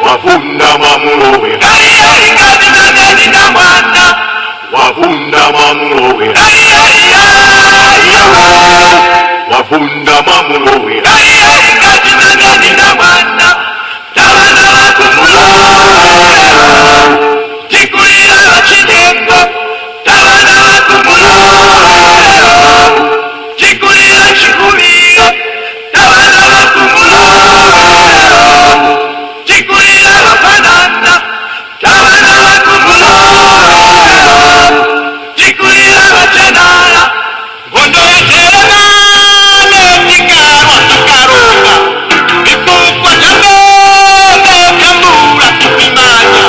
Wafunda mamulowe wafunda mamulowe wafunda mamulowe tikulira chidengo tabana bakumulowe tikulira chikubiyo tabana bakumulowe tikulira bafanana tabana bakumulowe tikulira bachanala ngondo yaterana netikaro tukaruka bikukwa jambo kambura tukimanya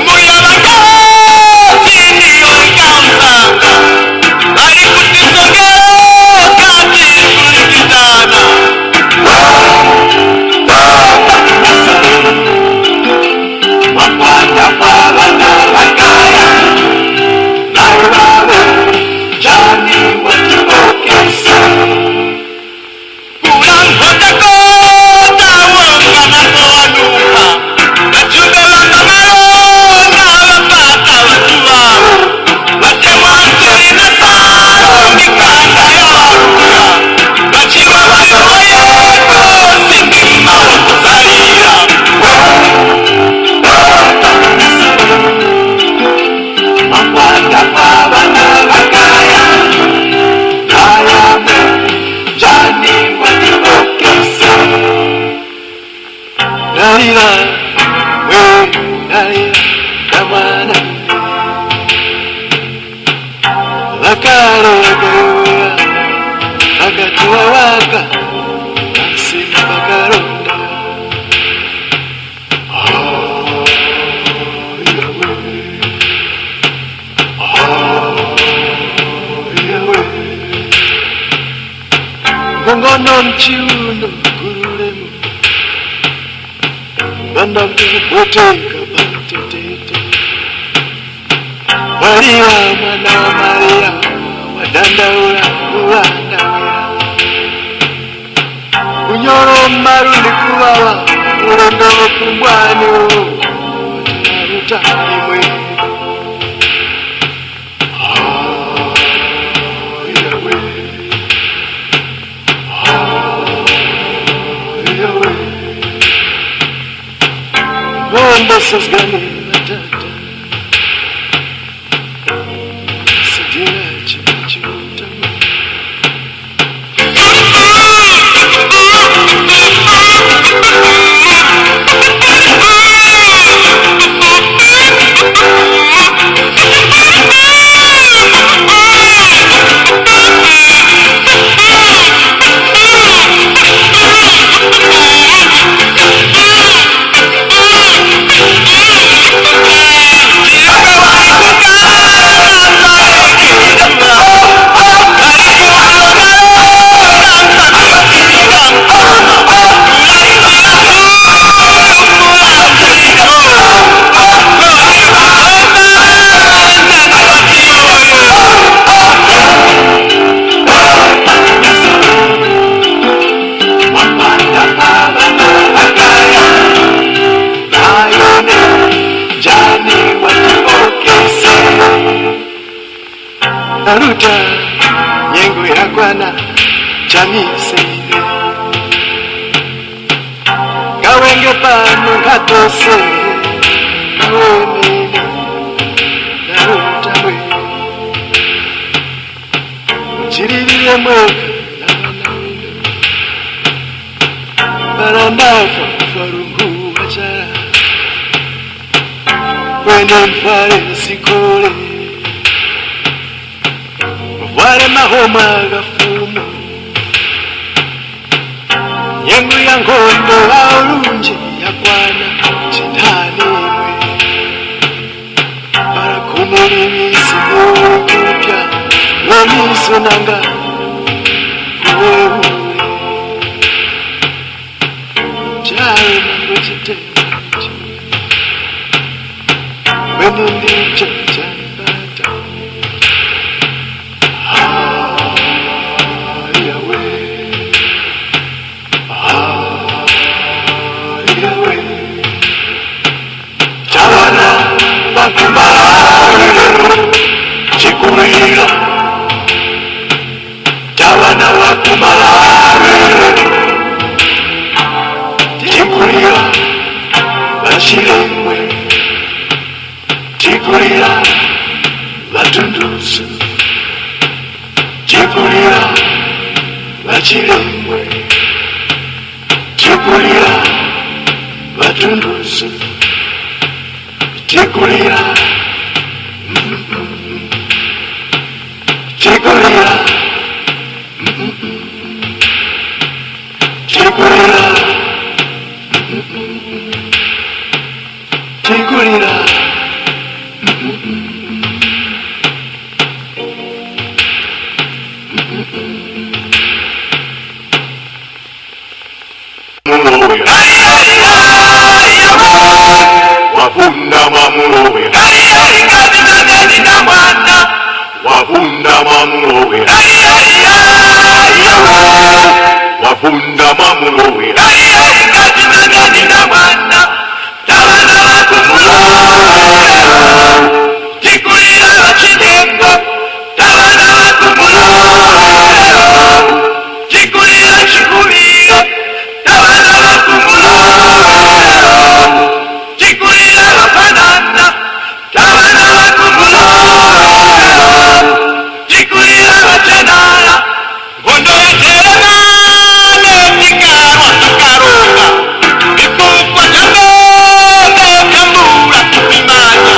muyabanga sindiyo ikausanga bari kutisogera kati kulikitana wakwata kwabana bakaya naulawe jani watibokesa kulanghotako tawonga natowanuka nachubelanga malonga wapata watuwao watemwanzulina salo mikanda yawaruka bachiwa bayoyeko sindima wakuzalira makwata kwabana bakaya nayame jani watibokesa nalira we nalira kamwana bakalogewa bakatuwa waka nasina bakaronda ngono mchiuno kurulemu bandakuboteka bantetete waliwa mwana wa Maria wadandaula uwandawira unyoro marundi kuwawa ulondo kumbwani watanarutaimwe Bomba sasgani matata Sijira chimutama Naruta nyengo ya kwana chamiseine Gawenge pano katose Nawemene Naruta mwe Chiririye mweka Namanawino Barandafa farungu wachara Wende mfare sikole Wale mahoma gafumo Yengu ya ngondo aulunji ya kwana chitaniwe Para kumulimisi mukupya Lamiso nanga kuwewe Jai nango chiteji Wenundi chachambata Tikulira Tabana wakumalawe Tikulira Bachiremwe Tikulira Batundusu Tikulira Bachiremwe Tikulira Batundusu Tikulira Tikulira Tikulira Tikulira Wafunda mamulowe Wafunda mamulowe Wafunda mamulowe Tikulira Chidengo Tabana wakumulawe Tikulira Chikuliyo Tabana wakumulawe Tikulira Wapananda Tabana wakumulawe Tikulira Wachanala Gondo Wachelana Letikaro Tukaruka Vikukwa Jambo Kambura Kupimanya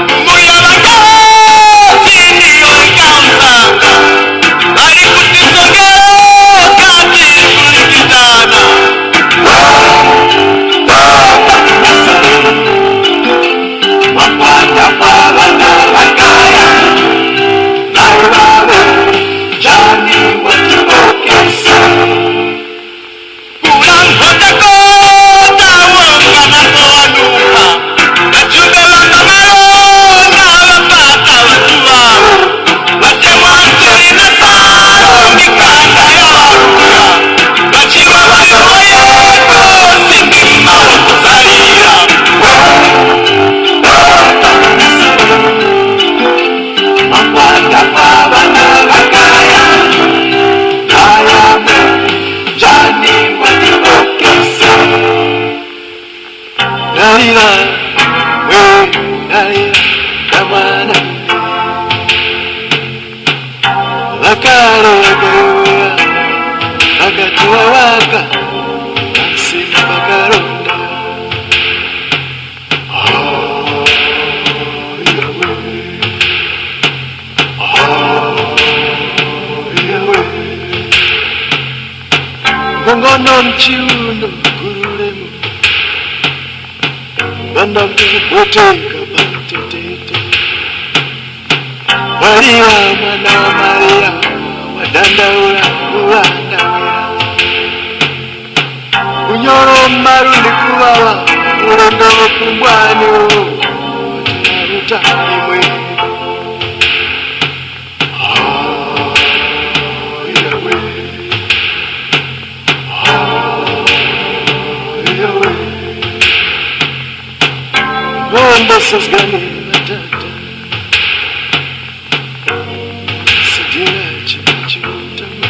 Kumbuya Wakazi Ndiyo Ikausanga Bari Kutisoge Kati Kulikitana Wapanda Pavana Wakaya Nairawe Jani Watibokesa Kurangota Kota Wangana Toanuka Nachube Wangamalona Wapata Watua Wate Wanturi na Saro Mikanda ya Waruka Wachiwa Wayoyeko Sindima Wakuzaira Wapanda Pavana Wakaya Nayame Jani Watibokesa Naira We Naira Kamana Wakaro Wakayoya Wakatuwa waka Nasina Wakaronda Bongono mchiuno kurulemu Bandamu boteka bantetete Maria mwana wa Maria Wadandaula uwandawira Unyoro marundi kuwawa Urondo kumbwani Watunaruta imwe Bomba sasgani matata Sijira chimutama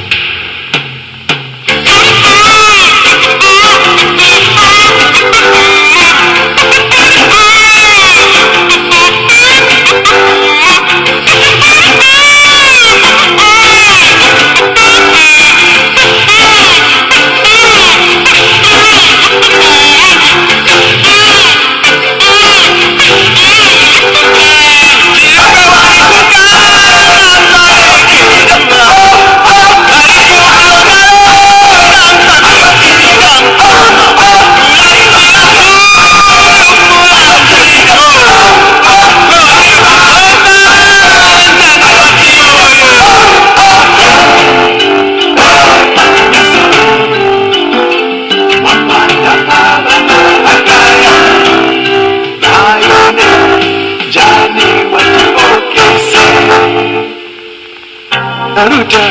Naruta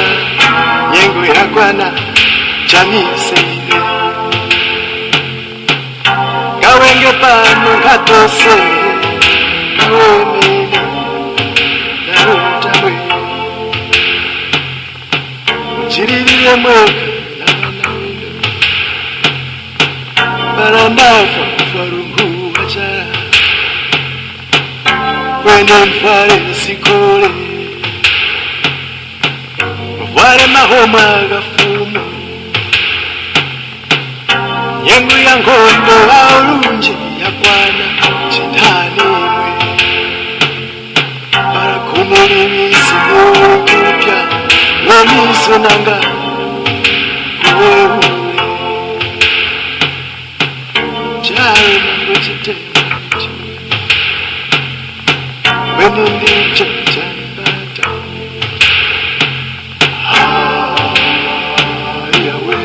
nyengo ya kwana chamiseile Kawenge pano katose Kawemene Naruta mwe chirivire mweka navanawino marandafa farungu wachara wene mfare sikole mfare mahoma gafumo nyengu ya ngondo aurunji yakwana chintaniwe para kumulimisi mukupya lamiso nanga kuweule chawe nango chitechi wenu ndicho chambata ayawe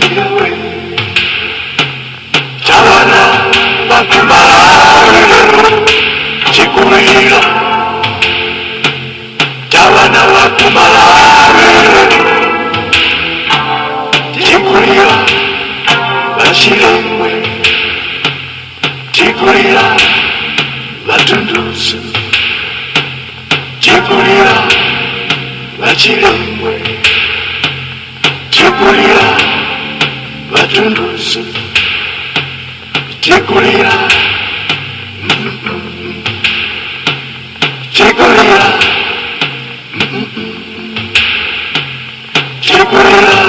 ayawe chawana bakumara chikurira chawana bakumara chikurira bashiremwe chikurira batundusu chikurira bachiremwe chikurira batundusu chikurira chikurira chikurira